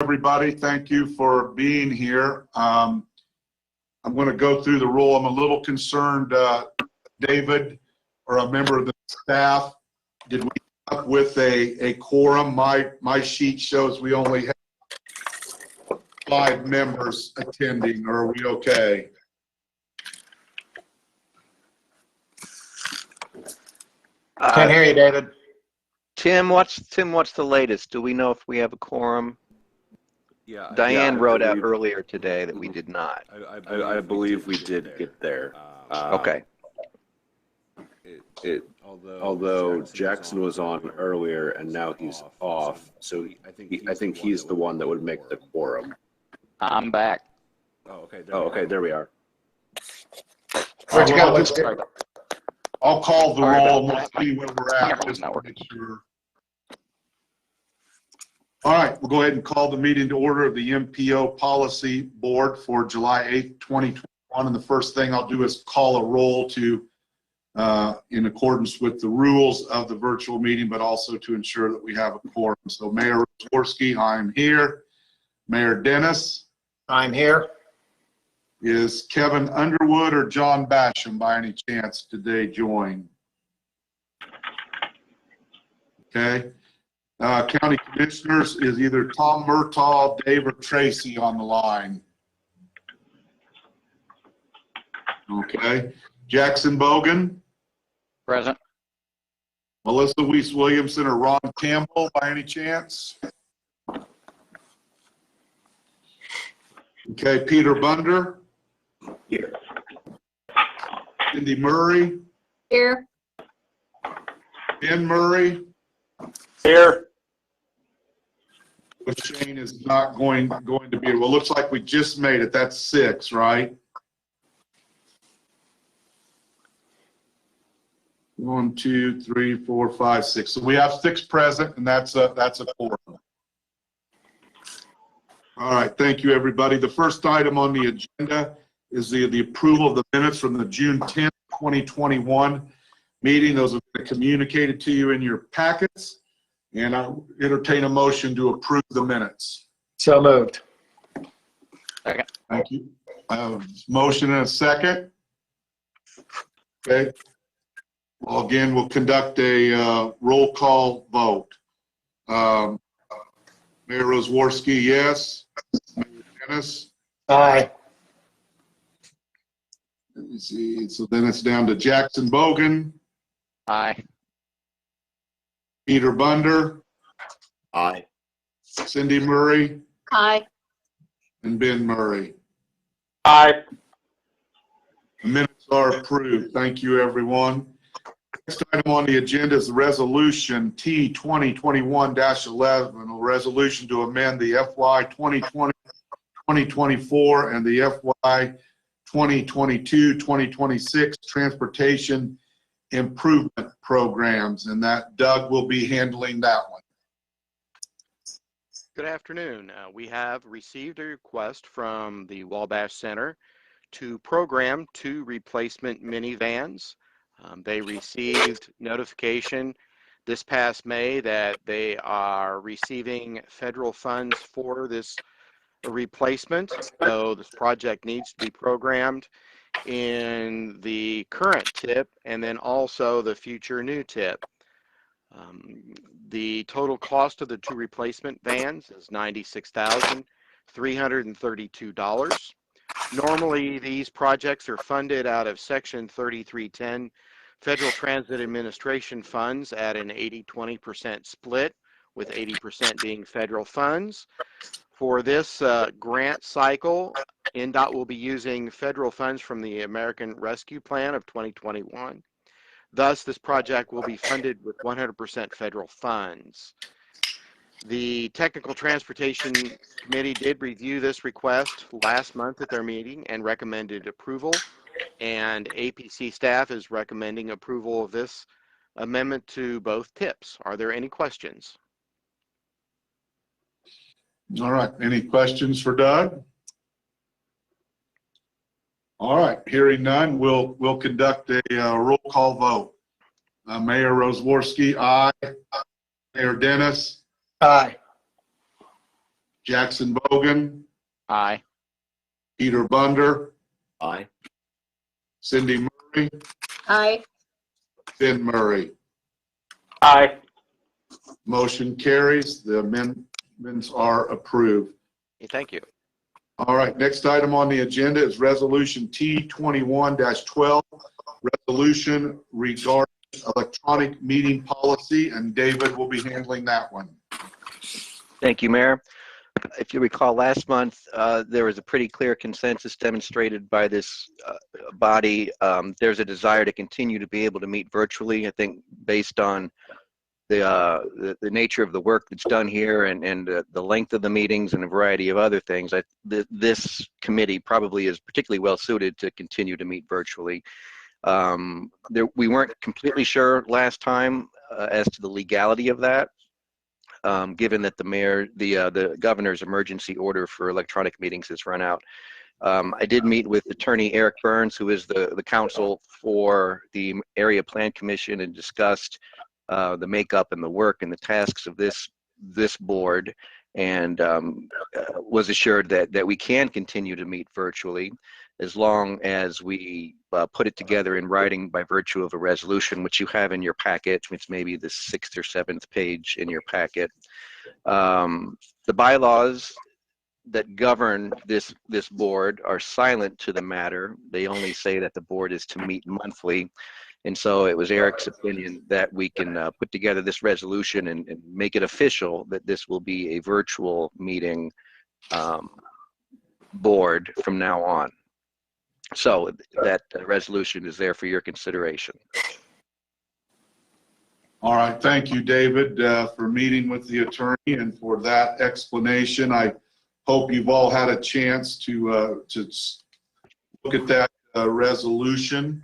everybody. Thank you for being here. I'm going to go through the roll. I'm a little concerned, David, or a member of the staff, did we come up with a quorum? My sheet shows we only have 5 members attending. Are we okay? Can't hear you, David. Tim, what's the latest? Do we know if we have a quorum? Yeah, Diane wrote out earlier today that we did not. I believe we did get there. Okay. Although Jackson was on earlier and now he's off, so I think he's the one that would make the quorum. I'm back. Oh, okay, there we are. Where'd you go? I'll call the Sorry roll and about we'll see where we're at. Camera's Just not to working. make sure. All right, we'll go ahead and call the meeting to order of the MPO Policy Board for July 8th, 2021. And the first thing I'll do is call a roll to, in accordance with the rules of the virtual meeting, but also to ensure that we have a quorum. So Mayor Rosworski, I'm here. Mayor Dennis. I'm here. Is Kevin Underwood or John Basham by any chance today join? Okay. County Commissioners is either Tom Murtaugh, Dave, or Tracy on the line. Okay. Jackson Bogan. Present. Melissa Weiss Williamson or Ron Campbell by any chance? Okay. Peter Bunder. Here. Cindy Murray. Here. Ben Murray. Here. Which Shane is not going to be. Well, looks like we just made it. That's 6, right? 1, 2, 3, 4, 5, 6. So we have 6 present, and that's a quorum. All right, thank you, everybody. The first item on the agenda is the approval of the minutes from the June 10th, 2021 meeting. Those have been communicated to you in your packets, and I'll entertain a motion to approve the minutes. So moved. Second. Thank you. Motion and a second. Okay. Well, again, we'll conduct a roll call vote. Mayor Rosworski, yes. Mayor Dennis. Aye. Let me see. So then it's down to Jackson Bogan, Aye. Peter Bunder, Aye. Cindy Murray, Aye. and Ben Murray. Aye. The minutes are approved. Thank you, everyone. Next item on the agenda is the resolution T 2021-11, a resolution to amend the FY 2020-2024 and the FY 2022-2026 transportation improvement programs, and that Doug will be handling that one. Good afternoon. We have received a request from the Wabash Center to program 2 replacement minivans. They received notification this past May that they are receiving federal funds for this replacement, so this project needs to be programmed in the current tip and then also the future new tip. The total cost of the 2 replacement vans is $96,332. Normally, these projects are funded out of Section 3310 Federal Transit Administration funds at an 80-20% split, with 80% being federal funds. For this grant cycle, NDOT will be using federal funds from the American Rescue Plan of 2021. Thus, this project will be funded with 100% federal funds. The Technical Transportation Committee did review this request last month at their meeting and recommended approval, and APC staff is recommending approval of this amendment to both tips. Are there any questions? All right, any questions for Doug? All right, hearing none, we'll conduct a roll call vote. Mayor Rosworski, aye. Mayor Dennis. Aye. Jackson Bogan, Aye. Peter Bunder, Aye. Cindy Murray, Aye. Ben Murray. Aye. Motion carries. The amendments are approved. Okay, thank you. All right, next item on the agenda is Resolution T21-12, resolution regarding electronic meeting policy, and David will be handling that one. Thank you, Mayor. If you recall, last month, there was a pretty clear consensus demonstrated by this body. There's a desire to continue to be able to meet virtually, I think, based on the nature of the work that's done here and the length of the meetings and a variety of other things. This committee probably is particularly well suited to continue to meet virtually. We weren't completely sure last time as to the legality of that. Given that the governor's emergency order for electronic meetings has run out. I did meet with Attorney Eric Burns, who is the counsel for the Area Plan Commission, and discussed the makeup and the work and the tasks of this board, and was assured that we can continue to meet virtually as long as we put it together in writing by virtue of a resolution, which you have in your packet, which may be the 6th or 7th page in your packet. The bylaws that govern this board are silent to the matter. They only say that the board is to meet monthly. And so it was Eric's opinion that we can put together this resolution and make it official that this will be a virtual meeting board from now on. So that resolution is there for your consideration. All right, thank you, David, for meeting with the attorney and for that explanation. I hope you've all had a chance to look at that resolution.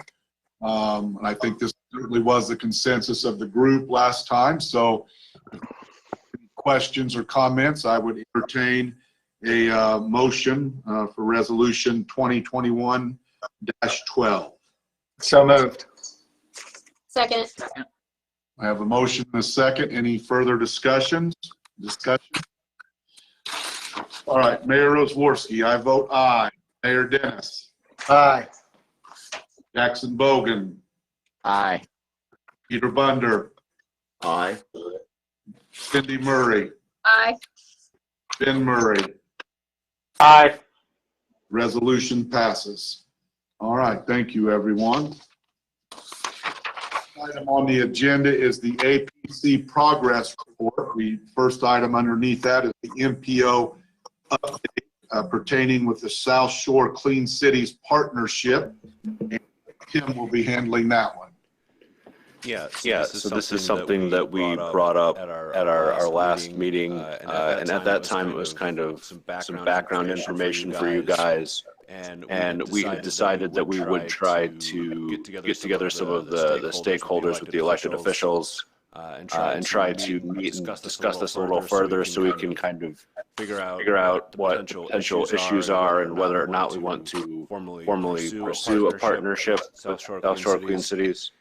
And I think this certainly was the consensus of the group last time. So questions or comments, I would entertain a motion for resolution 2021-12. So moved. Second. I have a motion and a second. Any further discussion? All right, Mayor Rosworski, I vote aye. Mayor Dennis. Aye. Jackson Bogan. Aye. Peter Bunder. Aye. Cindy Murray. Aye. Ben Murray. Aye. Resolution passes. All right, thank you, everyone. Item on the agenda is the APC progress report. The first item underneath that is the MPO update pertaining with the South Shore Clean Cities Partnership. And Tim will be handling that one. So this is something that we brought up at our last meeting, and at that time it was kind of some background information for you guys. And we had decided that we would try to get together some of the stakeholders with the elected officials and try to meet and discuss this a little further so we can kind of figure out what potential issues are and whether or not we want to formally pursue a partnership with South Shore Clean Cities.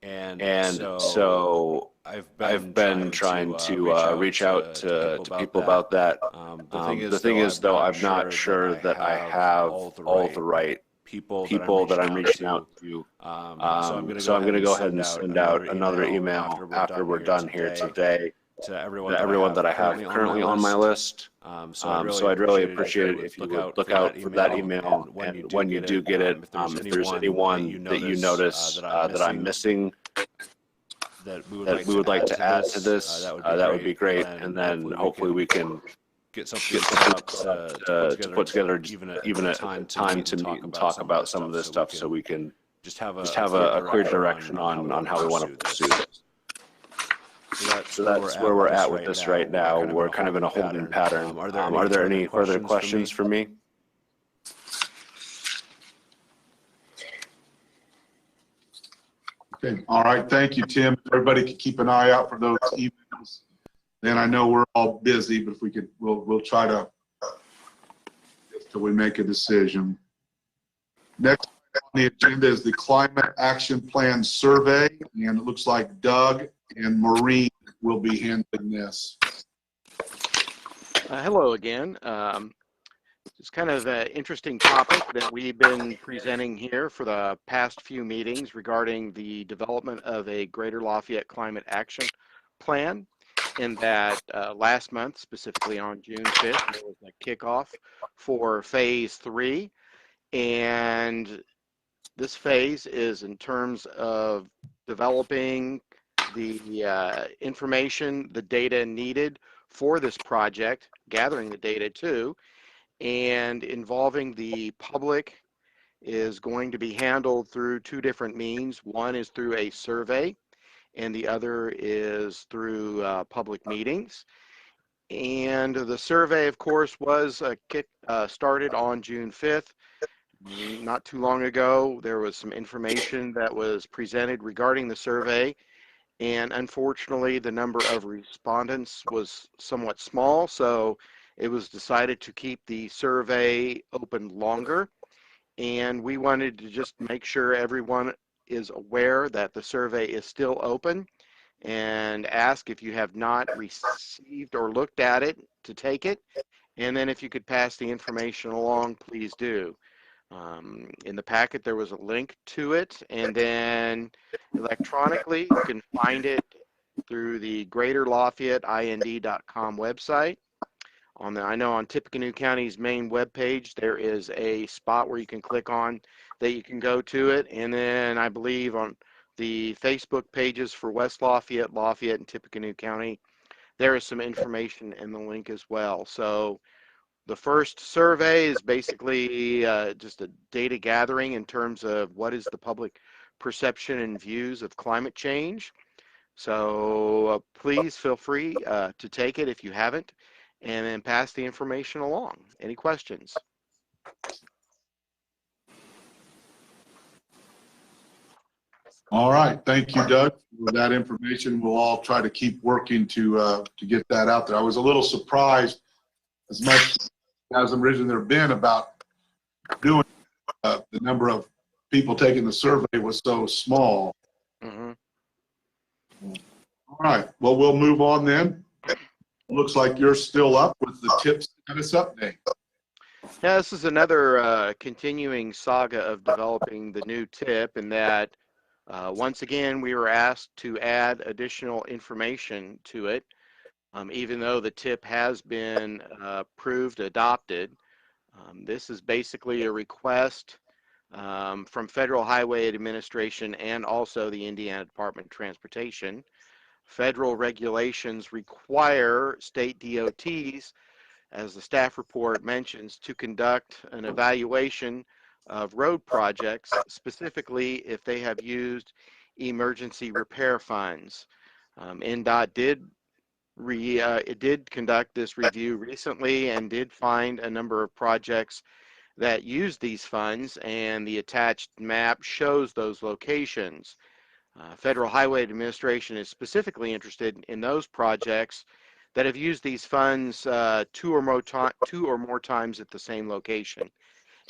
And so I've been trying to reach out to people about that. The thing is, though, I'm not sure that I have all the right people that I'm reaching out to. So I'm going to go ahead and send out another email after we're done here today to everyone that I have currently on my list. So I'd really appreciate it if you would look out for that email, and when you do get it, if there's anyone that you notice that I'm missing that we would like to add to this, that would be great, and then hopefully we can get something up to put together even a time to meet and talk about some of this stuff so we can just have a clear direction on how we want to pursue this. So that's where we're at with this right now. We're kind of in a holding pattern. Are there any further questions for me? Okay. All right. Thank you, Tim. Everybody can keep an eye out for those emails. Then I know we're all busy, but if we could, we'll try to till we make a decision. Next on the agenda is the Climate Action Plan Survey, and it looks like Doug and Maureen will be handling this. Hello again. It's kind of an interesting topic that we've been presenting here for the past few meetings regarding the development of a Greater Lafayette Climate Action Plan. In that last month, specifically on June 5th, there was a kickoff for phase 3. And this phase is in terms of developing the information, the data needed for this project, gathering the data too, and involving the public is going to be handled through 2 different means. One is through a survey, and the other is through public meetings. And the survey, of course, was started on June 5th. Not too long ago, there was some information that was presented regarding the survey, and unfortunately, the number of respondents was somewhat small, so it was decided to keep the survey open longer. And we wanted to just make sure everyone is aware that the survey is still open, and ask if you have not received or looked at it to take it. And then if you could pass the information along, please do. In the packet, there was a link to it, and then electronically, you can find it through the greaterlafayetteind.com website. I know on Tippecanoe County's main webpage, there is a spot where you can click on that you can go to it. And then I believe on the Facebook pages for West Lafayette, Lafayette, and Tippecanoe County, there is some information in the link as well. So the first survey is basically just a data gathering in terms of what is the public perception and views of climate change. So please feel free to take it if you haven't, and then pass the information along. Any questions? All right, thank you, Doug, for that information. We'll all try to keep working to get that out there. I was a little surprised, as much as originally there been about doing the number of people taking the survey was so small. Mm-hmm. All right, well, we'll move on then. Looks like you're still up with the TIP status update. Yeah, this is another continuing saga of developing the new TIP, in that once again we were asked to add additional information to it, even though the TIP has been approved, adopted. This is basically a request from Federal Highway Administration and also the Indiana Department of Transportation. Federal regulations require state DOTs, as the staff report mentions, to conduct an evaluation of road projects, specifically if they have used emergency repair funds. NDOT did conduct this review recently and did find a number of projects that use these funds, and the attached map shows those locations. Federal Highway Administration is specifically interested in those projects that have used these funds 2 or more times at the same location.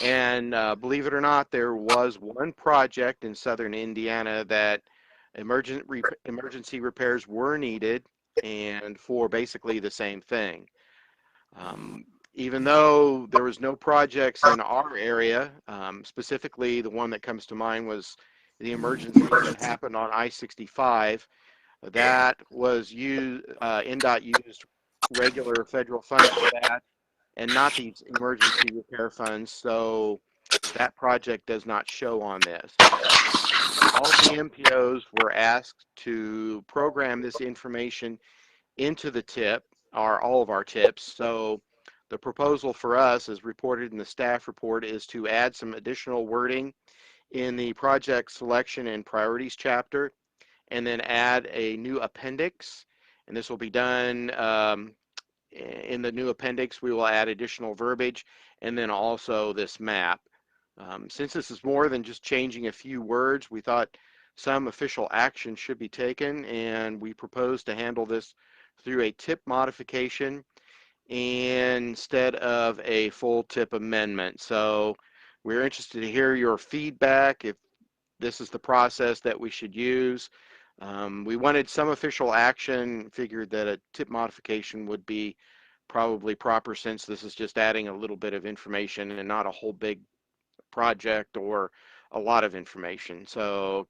And believe it or not, there was one project in southern Indiana that emergency repairs were needed, and for basically the same thing. Even though there was no projects in our area, specifically the one that comes to mind was the emergency that happened on I-65. That was used, NDOT used regular federal funds for that, and not these emergency repair funds, so that project does not show on this. All the MPOs were asked to program this information into the TIP, all of our TIPs. So the proposal for us, as reported in the staff report, is to add some additional wording in the project selection and priorities chapter, and then add a new appendix. And this will be done in the new appendix. We will add additional verbiage, and then also this map. Since this is more than just changing a few words, we thought some official action should be taken, and we propose to handle this through a TIP modification instead of a full TIP amendment. So we're interested to hear your feedback if this is the process that we should use. We wanted some official action, figured that a TIP modification would be probably proper since this is just adding a little bit of information and not a whole big project or a lot of information. So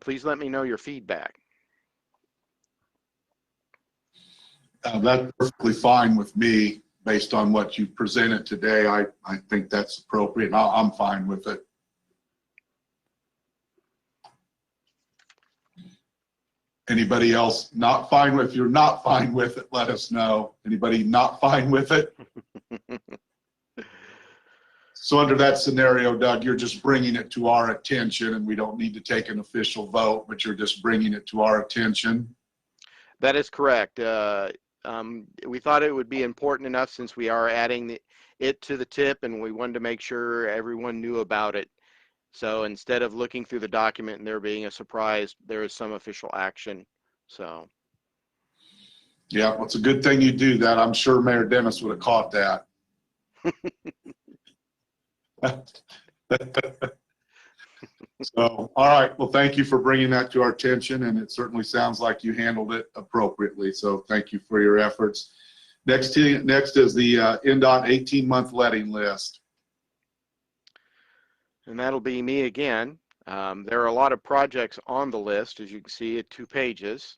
please let me know your feedback. That's perfectly fine with me based on what you presented today. I think that's appropriate. And I'm fine with it. Anybody else not fine with? If you're not fine with it, let us know. Anybody not fine with it? So under that scenario, Doug, you're just bringing it to our attention, and we don't need to take an official vote, but you're just bringing it to our attention. That is correct. We thought it would be important enough since we are adding it to the tip, and we wanted to make sure everyone knew about it. So instead of looking through the document and there being a surprise, there is some official action. So. Yeah, well, it's a good thing you do that. I'm sure Mayor Dennis would have caught that. So, all right. Well, thank you for bringing that to our attention, and it certainly sounds like you handled it appropriately. So thank you for your efforts. Next is the NDOT 18-month letting list. And that'll be me again. There are a lot of projects on the list, as you can see, at 2 pages.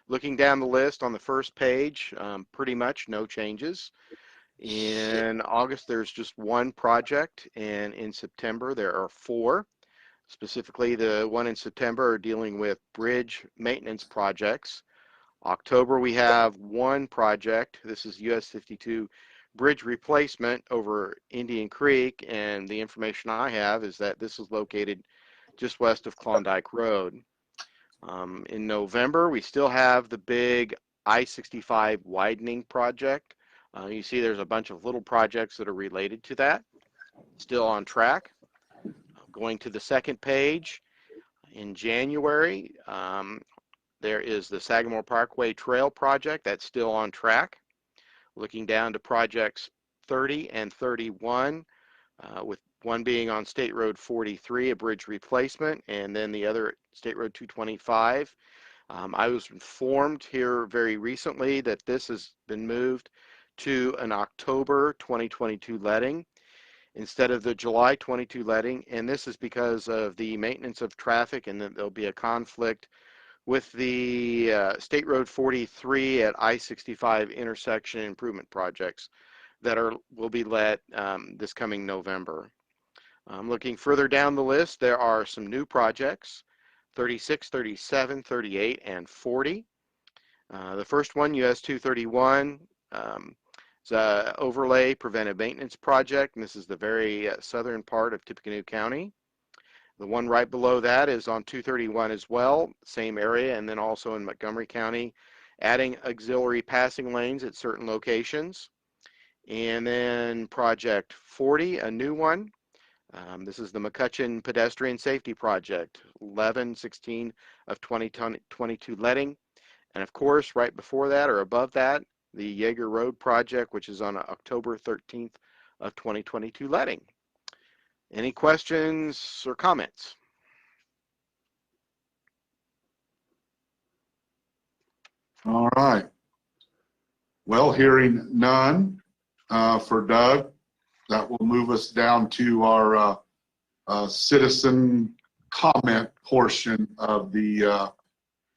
Looking down the list on the first page, pretty much no changes. In August, there's just 1 project, and in September, there are 4. Specifically, the one in September are dealing with bridge maintenance projects. October, we have 1 project. This is US 52 bridge replacement over Indian Creek, and the information I have is that this is located just west of Klondike Road. In November, we still have the big I-65 widening project. You see there's a bunch of little projects that are related to that, still on track. Going to the second page, in January, there is the Sagamore Parkway Trail project that's still on track. Looking down to projects 30 and 31, with one being on State Road 43, a bridge replacement, and then the other State Road 225. I was informed here very recently that this has been moved to an October 2022 letting instead of the July 22 letting, and this is because of the maintenance of traffic, and that there'll be a conflict with the State Road 43 at I-65 intersection improvement projects that will be let this coming November. Looking further down the list, there are some new projects, 36, 37, 38, and 40. The first one, US 231, is an overlay preventive maintenance project, and this is the very southern part of Tippecanoe County. The one right below that is on 231 as well, same area, and then also in Montgomery County, adding auxiliary passing lanes at certain locations. And then project 40, a new one. This is the McCutcheon Pedestrian Safety Project, 11/16 of 2022 letting. And of course, right before that or above that, the Yeager Road Project, which is on October 13th of 2022 letting. Any questions or comments? All right. Well, hearing none for Doug, that will move us down to our citizen comment portion of the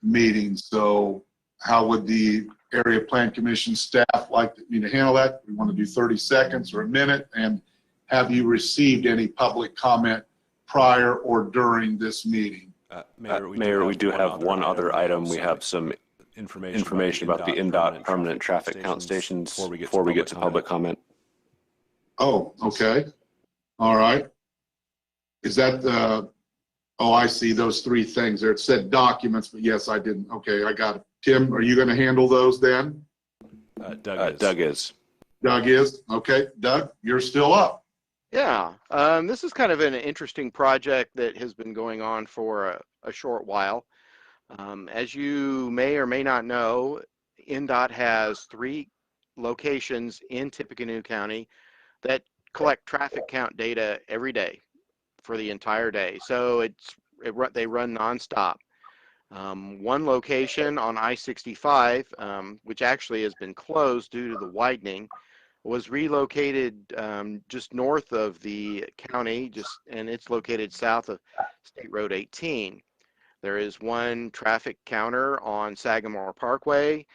meeting. So how would the Area Plan Commission staff like me to handle that? We want to do 30 seconds or a minute. And have you received any public comment prior or during this meeting? Mayor, we do have one other item. We have some information about the NDOT permanent traffic count stations before we get to public comment. Oh, okay. All right. Is that oh, I see those 3 things there. It said documents, but yes, I didn't. Okay, I got it. Tim, are you going to handle those then? Doug is. Doug is? Okay. Doug, you're still up. Yeah, this is kind of an interesting project that has been going on for a short while. As you may or may not know, NDOT has 3 locations in Tippecanoe County that collect traffic count data every day for the entire day. So they run nonstop. One location on I-65, which actually has been closed due to the widening, was relocated just north of the county, and it's located south of State Road 18. There is one traffic counter on Sagamore Parkway,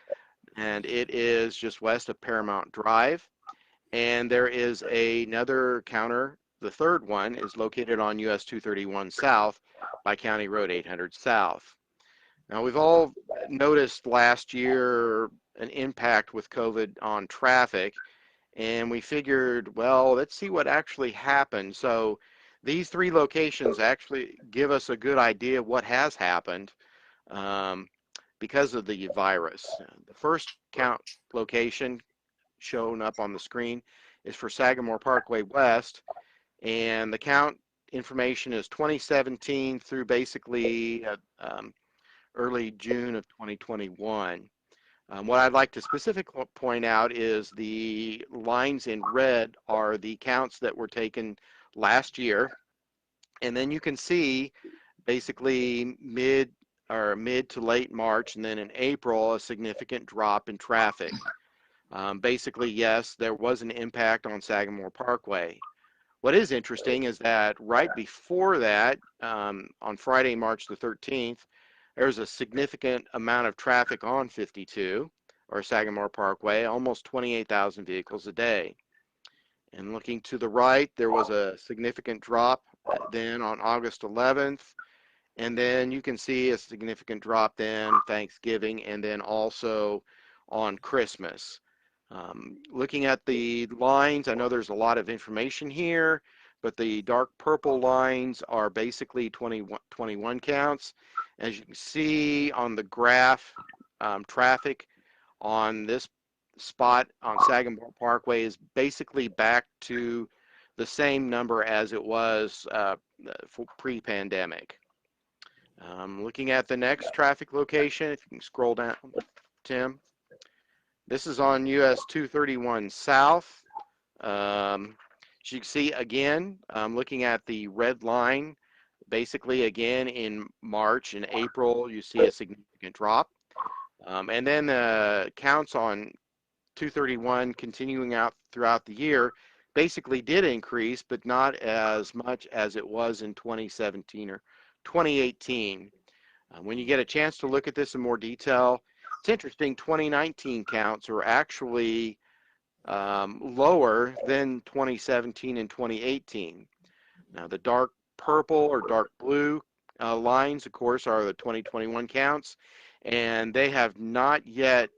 and it is just west of Paramount Drive. And there is another counter. The third one is located on US 231 South by County Road 800 South. Now, we've all noticed last year an impact with COVID on traffic, and we figured, well, let's see what actually happened. So these three locations actually give us a good idea of what has happened because of the virus. The first count location shown up on the screen is for Sagamore Parkway West, and the count information is 2017 through basically early June of 2021. What I'd like to specifically point out is the lines in red are the counts that were taken last year, and then you can see basically mid to late March, and then in April a significant drop in traffic. Basically, yes, there was an impact on Sagamore Parkway. What is interesting is that right before that, on Friday, March the 13th, there's a significant amount of traffic on 52 or Sagamore Parkway, almost 28,000 vehicles a day. And looking to the right, there was a significant drop then on August 11th. And then you can see a significant drop then Thanksgiving, and then also on Christmas. Looking at the lines, I know there's a lot of information here, but the dark purple lines are basically 21 counts. As you can see on the graph, traffic on this spot on Sagamore Parkway is basically back to the same number as it was pre-pandemic. Looking at the next traffic location, if you can scroll down, Tim. This is on US 231 South. As you can see again, looking at the red line, basically again in March and April, you see a significant drop. And then the counts on 231 continuing out throughout the year basically did increase, but not as much as it was in 2017 or 2018. When you get a chance to look at this in more detail, it's interesting, 2019 counts are actually lower than 2017 and 2018. Now, the dark purple or dark blue lines, of course, are the 2021 counts, and they have not yet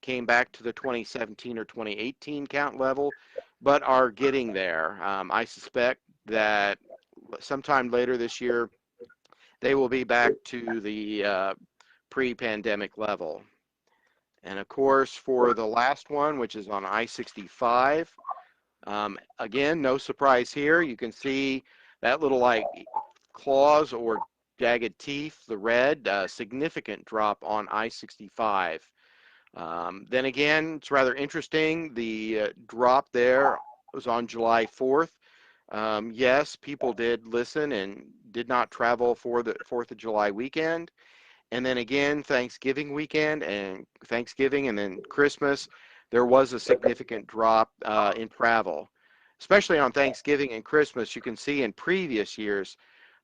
came back to the 2017 or 2018 count level, but are getting there. I suspect that sometime later this year, they will be back to the pre-pandemic level. And of course, for the last one, which is on I-65, again, no surprise here. You can see that little like claws or jagged teeth, the red, significant drop on I-65. Then again, it's rather interesting. The drop there was on July 4th. Yes, people did listen and did not travel for the 4th of July weekend. And then again, Thanksgiving weekend and Thanksgiving and then Christmas, there was a significant drop in travel. Especially on Thanksgiving and Christmas, you can see in previous years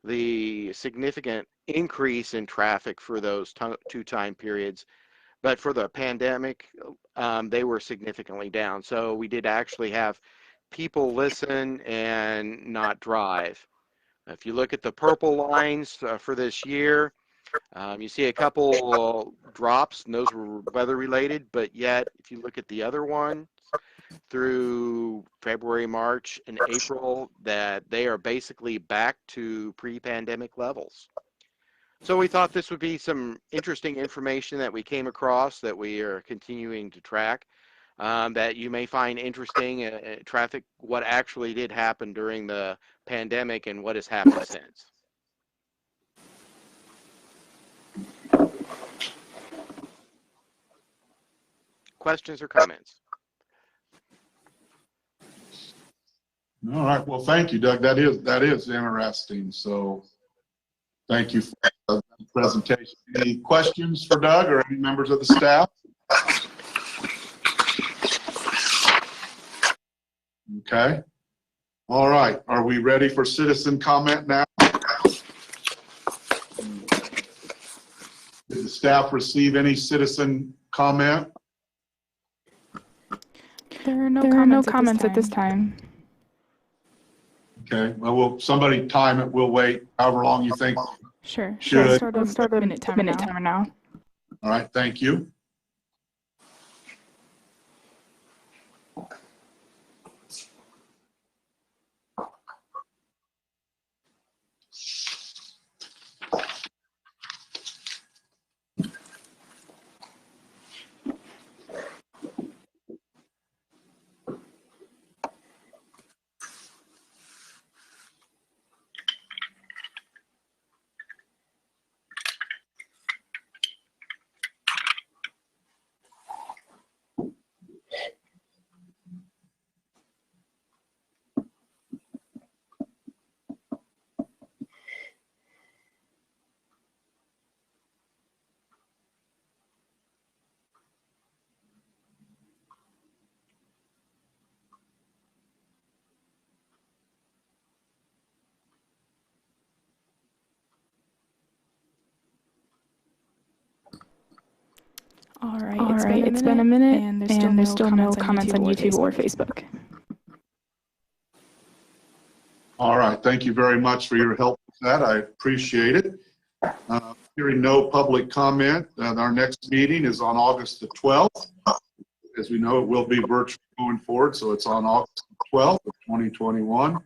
the significant increase in traffic for those two time periods. But for the pandemic, they were significantly down. So we did actually have people listen and not drive. If you look at the purple lines for this year, you see a couple drops, and those were weather related, but yet if you look at the other one through February, March, and April, that they are basically back to pre-pandemic levels. So we thought this would be some interesting information that we came across that we are continuing to track, that you may find interesting, traffic, what actually did happen during the pandemic and what has happened since. Questions or comments? All right. Well, thank you, Doug. That is interesting. So thank you for presentation. Any questions for Doug or any members of the staff? Okay. All right. Are we ready for citizen comment now? Did the staff receive any citizen comment? There are no comments at this time. Okay. Well, will somebody time it? We'll wait however long you think. Sure. Should. Let's start a minute timer now. All right. Thank you. All right. It's been a minute, and there's still no comments on YouTube or Facebook. All right. Thank you very much for your help with that. I appreciate it. Hearing no public comment, our next meeting is on August the 12th. As we know, it will be virtual going forward, so it's on August the 12th of 2021.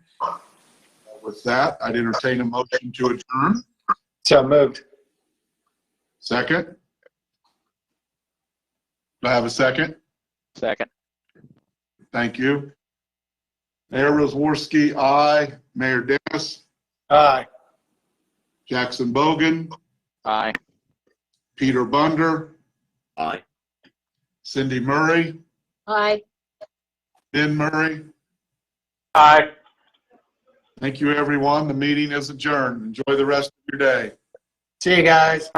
With that, I'd entertain a motion to adjourn. So moved. Second? Do I have a second? Second. Thank you. Mayor Rosworski, aye. Mayor Dennis, Aye. Jackson Bogan, Aye. Peter Bunder, Aye. Cindy Murray, Aye. Ben Murray. Aye. Thank you, everyone. The meeting is adjourned. Enjoy the rest of your day. See you guys.